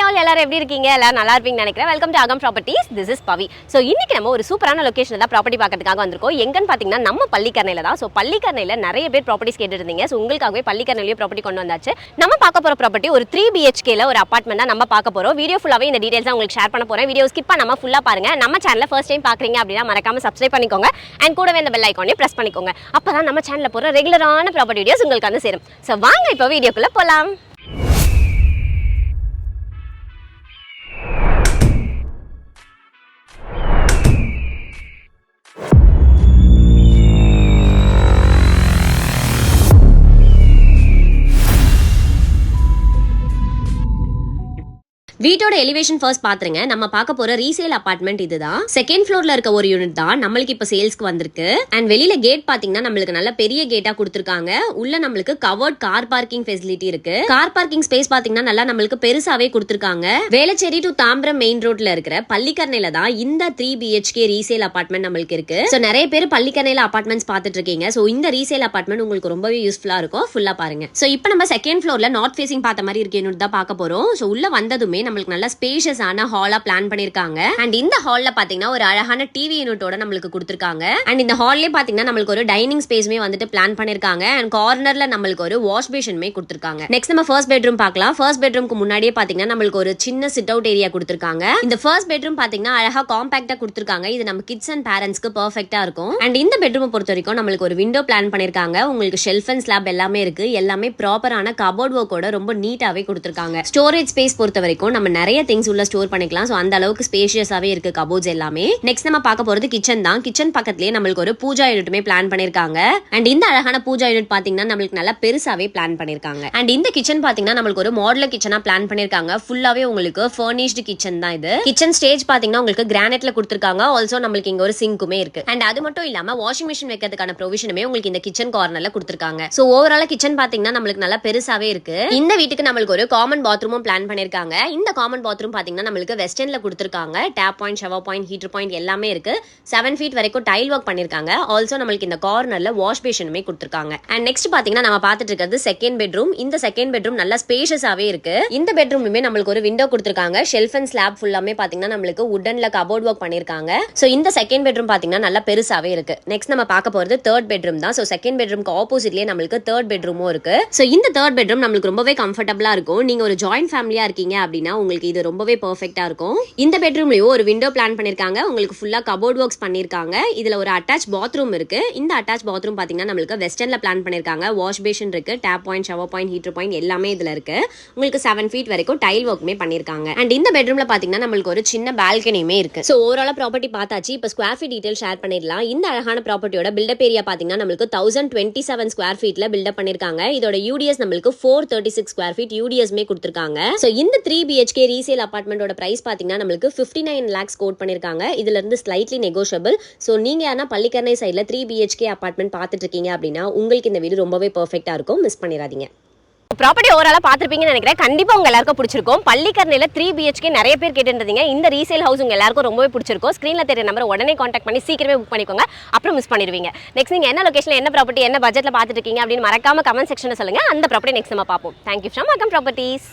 all எல்லாரும் எப்படி இருக்கீங்க? எல்லாரும் நல்லா இருப்பீங்கன்னு நினைக்கிறேன். வெல்கம் டு அகம் properties. This is Pavi. So இன்னைக்கு நம்ம ஒரு சூப்பரான லொகேஷனில் தான் ப்ராப்பர்ட்டி பார்க்கறதுக்காக வந்திருக்கோம். எங்கன்னு பார்த்தீங்கன்னா நம்ம பள்ளிக்கரணையில் தான். ஸோ பள்ளிக்கரணையில் நிறைய பேர் ப்ராப்பர்ட்டிஸ் கேட்டுட்டு இருந்தீங்க. ஸோ உங்களுக்காகவே பள்ளிக்கரணையிலேயே ப்ராப்பர்ட்டி கொண்டு வந்தாச்சு. நம்ம பார்க்க போகிற ப்ராப்பர்ட்டி ஒரு 3 BHKல ஒரு அப்பார்ட்மெண்ட் தான் நம்ம பார்க்க போகிறோம். வீடியோ ஃபுல்லாகவே இந்த டீடைல்ஸ் உங்களுக்கு ஷேர் பண்ண போகிறேன். வீடியோ ஸ்கிப் பண்ணாமல் ஃபுல்லாக பாருங்க. நம்ம சேனலில் ஃபர்ஸ்ட் டைம் பார்க்குறீங்க அப்படின்னா மறக்காம சப்ஸ்கிரைப் பண்ணிக்கோங்க. அண்ட் கூடவே இந்த பெல் ஐக்கானையும் ப்ரெஸ் பண்ணிக்கோங்க. அப்போ தான் நம்ம சேனலில் போகிற ரெகுலரான ப்ராப்பர்ட்டி வீடியோஸ் உங்களுக்கு வந்து சேரும். ஸோ வாங்க இப்போ வீடியோக்குள்ளே போகலாம். வீட்டோட எலிவேஷன் ஃபர்ஸ்ட் பாத்துருங்க. நம்ம பார்க்க போற ரீசேல் அபார்ட்மெண்ட் இதுதான். செகண்ட் ஃப்ளோர்ல இருக்க ஒரு யூனிட் தான் நம்மளுக்கு இப்ப சேல்ஸ்க்கு வந்திருக்கு. அண்ட் வெளியில கேட் பாத்தீங்கன்னா நம்மளுக்கு நல்ல பெரிய கேட்டா கொடுத்திருக்காங்க. உள்ள நம்மளுக்கு கவர்ட் கார் பார்க்கிங் ஃபெசிலிட்டி இருக்கு. கார் பார்க்கிங் ஸ்பேஸ் பாத்தீங்கன்னா நல்லா நம்மளுக்கு பெருசாவே கொடுத்திருக்காங்க. வேளச்சேரி டு தாம்பரம் மெயின் ரோட்ல இருக்கிற பள்ளிக்கரணையில தான் இந்த 3 BHK ரீசேல் அபார்ட்மெண்ட் நம்மளுக்கு இருக்கு. சோ நிறைய பேர் பள்ளிக்கரணையில அபார்ட்மெண்ட்ஸ் பாத்துட்டு இருக்கீங்க. சோ இந்த ரீசேல் அபார்ட்மெண்ட் உங்களுக்கு ரொம்பவே யூஸ்ஃபுல்லா இருக்கும். ஃபுல்லா பாருங்க. சோ இப்போ நம்ம செகண்ட் ஃப்ளோர்ல நார்த் ஃபேசிங் பார்த்த மாதிரி இருக்க யூனிட் தான் பார்க்க போறோம். சோ உள்ள வந்ததுமே நம்மளுக்கு நல்ல ஸ்பேஷியஸான ஹாலா பிளான் பண்ணிருக்காங்க. அண்ட் இந்த ஹால்ல பாத்தீங்கன்னா ஒரு அழகான டிவி யூனிட்டோட நம்மளுக்கு கொடுத்திருக்காங்க. அண்ட் இந்த ஹால்லே பாத்தீங்கன்னா நம்மளுக்கு ஒரு டைனிங் ஸ்பேஸ்மே வந்துட்டு பிளான் பண்ணிருக்காங்க. அண்ட் கார்னர்ல நம்மளுக்கு ஒரு வாஷ் பேஷன்மே கொடுத்திருக்காங்க. நெக்ஸ்ட் நம்ம ஃபர்ஸ்ட் பெட்ரூம் பார்க்கலாம். ஃபர்ஸ்ட் பெட்ரூம்க்கு முன்னாடியே பாத்தீங்கன்னா நம்மளுக்கு ஒரு சின்ன சிட் அவுட் ஏரியா கொடுத்திருக்காங்க. இந்த ஃபர்ஸ்ட் பெட்ரூம் பாத்தீங்கன்னா அழகா காம்பாக்டா கொடுத்திருக்காங்க. இது நம்ம கிட்ஸ் அண்ட் பேரண்ட்ஸ்க்கு பெர்ஃபெக்ட்டா இருக்கும். அண்ட் இந்த பெட்ரூம் பொறுத்த வரைக்கும் நம்மளுக்கு ஒரு விண்டோ பிளான் பண்ணிருக்காங்க. உங்களுக்கு ஷெல்ஃப் அண்ட் ஸ்லாப் எல்லாமே இருக்கு. எல்லாமே ப்ராப்பரான கபோர்ட் ஒர்க்கோட ரொம்ப நீட்டாவே கொடுத்திருக்காங்க. ஸ்டோரேஜ் ஸ்பேஸ் பொறுத்த வரைக்கும் நம்ம நிறைய திங்ஸ் உள்ள ஸ்டோர் பண்ணிக்கலாம். சோ அந்த அளவுக்கு ஸ்பேஷியஸாவே இருக்கு கபோர்ட்ஸ் எல்லாமே. நெக்ஸ்ட் நம்ம பார்க்க போறது கிச்சன் தான். கிச்சன் பக்கத்துலயே நம்மளுக்கு ஒரு பூஜா யூனிட்டுமே பிளான் பண்ணிருக்காங்க. அண்ட் இந்த அழகான பூஜா யூனிட் பாத்தீங்கன்னா நம்மளுக்கு நல்லா பெருசாவே பிளான் பண்ணிருக்காங்க. அண்ட் இந்த கிச்சன் பாத்தீங்கன்னா நம்மளுக்கு ஒரு மாடலர் கிச்சனா பிளான் பண்ணிருக்காங்க. ஃபுல்லாவே உங்களுக்கு ஃபர்னிஷ்டு கிச்சன் தான் இது. கிச்சன் ஸ்டேஜ் பாத்தீங்கன்னா உங்களுக்கு கிரானைட்ல கொடுத்திருக்காங்க. ஆல்சோ நம்மளுக்கு இங்க ஒரு சிங்க்குமே இருக்கு. அண்ட் அது மட்டும் இல்லாம வாஷிங் மிஷின் வைக்கிறதுக்கான ப்ரொவிஷனுமே உங்களுக்கு இந்த கிச்சன் கார்னர்ல கொடுத்திருக்காங்க. சோ ஓவரால் கிச்சன் பாத்தீங்கன்னா நம்மளுக்கு நல்லா பெருசாவே இருக்கு. இந்த வீட்டுக்கு நம்மளுக்கு ஒரு காமன் பாத்ரூமும் பிளான் பண்ணிருக்காங்க. இந்த காமன் பாத்ரூம் பாத்தீங்கன்னா நம்மளுக்கு வெஸ்டர்ன்ல கொடுத்திருக்காங்க. Tap point, shower point, heater point எல்லாமே இருக்கு. 7 feet வரைக்கும் டைல் ஒர்க் பண்ணிருக்காங்க. ஆல்சோ நம்மளுக்கு இந்த கார்னர்ல வாஷ் பேஷனுமே கொடுத்திருக்காங்க. அண்ட் நெக்ஸ்ட் பாத்தீங்கன்னா நம்ம பார்த்துட்டு இருக்கிறது செகண்ட் பெட்ரூம். இந்த செகண்ட் பெட்ரூம் நல்லா ஸ்பேஷியஸாவே இருக்கு. இந்த பெட்ரூம்லயுமே நம்மளுக்கு ஒரு விண்டோ கொடுத்திருக்காங்க. ஷெல்ஃப் அண்ட் ஸ்லாப் ஃபுல்லாமே பாத்தீங்கன்னா நம்மளுக்கு வுட்டன்ல கபோர்ட் ஒர்க் பண்ணிருக்காங்க. சோ இந்த செகண்ட் பெட்ரூம் பாத்தீங்கன்னா நல்லா பெருசாவே இருக்கு. நெக்ஸ்ட் நம்ம பார்க்க போறது தேர்ட் பெட்ரூம் தான். சோ செகண்ட் பெட்ரூம்க்கு ஆப்போசிட்லயே நம்மளுக்கு தேர்ட் பெட்ரூமும் இருக்கு. சோ இந்த தேர்ட் பெட்ரூம் நம்மளுக்கு ரொம்பவே கம்ஃபர்டபுளா இருக்கும். நீங்க ஒரு ஜாயிண்ட் ஃபேமிலியா இருக்கீங்க அப்படின்னா உங்களுக்கு இது ரொம்பவே பெர்ஃபெக்ட்டா இருக்கும். இந்த பெட்ரூம்லயும் ஒரு விண்டோ பிளான் பண்ணிருக்காங்க. உங்களுக்கு ஃபுல்லா கபோர்ட் ஒர்க்ஸ் பண்ணிருக்காங்க. இதுல ஒரு அட்டாச் பாத்ரூம் இருக்கு. இந்த அட்டாச் பாத்ரூம் பாத்தீங்கன்னா நம்மளுக்கு வெஸ்டர்ன்ல பிளான் பண்ணிருக்காங்க. வாஷ் பேஷன் இருக்கு. Tap point, shower point, heater point எல்லாமே இதுல இருக்கு. உங்களுக்கு 7 feet வரைக்கும் டைல் ஒர்க்மே பண்ணிருக்காங்க. அண்ட் இந்த பெட்ரூம்ல பாத்தீங்கன்னா நம்மளுக்கு ஒரு சின்ன பால்கனியுமே இருக்கு. சோ ஓவரால் ப்ராப்பர்ட்டி பார்த்தாச்சு. இப்போ ஸ்கொயர் ஃபீட் டீடைல் ஷேர் பண்ணிடலாம். இந்த அழகான ப்ராப்பர்ட்டியோட பில்டப் ஏரியா பாத்தீங்கன்னா நம்மளுக்கு 1027 ஸ்கொயர் ஃபீட்ல பில்டப் பண்ணிருக்காங்க. இதோட யூடிஎஸ் நம்மளுக்கு 436 ஸ்கொயர் ஃபீட் யூடிஎஸ்மே கொடுத்திருக்காங்க. சோ இந்த 3 BHK ரீசேல் அபார்ட்மெண்டோட பிரைஸ் பாத்தீங்கன்னா நம்மளுக்கு 59 lakhs கோட் பண்ணிருக்காங்க. இதுல இருந்து ஸ்லைட்லி நெகோஷியபிள். சோ நீங்க யாரா பள்ளிக்கரணை சைடுல 3 BHK அபார்ட்மெண்ட் பார்த்துட்டு இருக்கீங்க அப்படின்னா உங்களுக்கு இந்த வீடு ரொம்பவே பெர்ஃபெக்ட்டா இருக்கும். மிஸ் பண்ணிடாதீங்க. ப்ராப்பர்ட்டி ஓவராலா பார்த்துருப்பீங்கன்னு நினைக்கிறேன். கண்டிப்பா உங்க எல்லாருக்கும் பிடிச்சிருக்கும். பள்ளிக்கரணையில 3 BHK நிறைய பேர் கேட்டுருந்தீங்க. இந்த ரீசேல் ஹவுஸ் உங்க எல்லாருக்கும் ரொம்பவே பிடிச்சிருக்கும். ஸ்கிரீன்ல தெரிய நம்பர் உடனே கான்டாக்ட் பண்ணி சீக்கிரமே புக் பண்ணிக்கோங்க. அப்புறம் மிஸ் பண்ணிடுவீங்க. நெக்ஸ்ட் நீங்க என்ன லொகேஷன்ல என்ன ப்ராப்பர்ட்டி என்ன பட்ஜெட்ல பார்த்துட்டு இருக்கீங்க அப்படின்னு மறக்காம கமெண்ட் செக்ஷன்ல சொல்லுங்க. அந்த ப்ராப்பர்ட்டி நெக்ஸ்ட் நம்ம பார்ப்போம். தேங்க்யூ ஃப்ரம் அகம் ப்ராப்பர்ட்டிஸ்.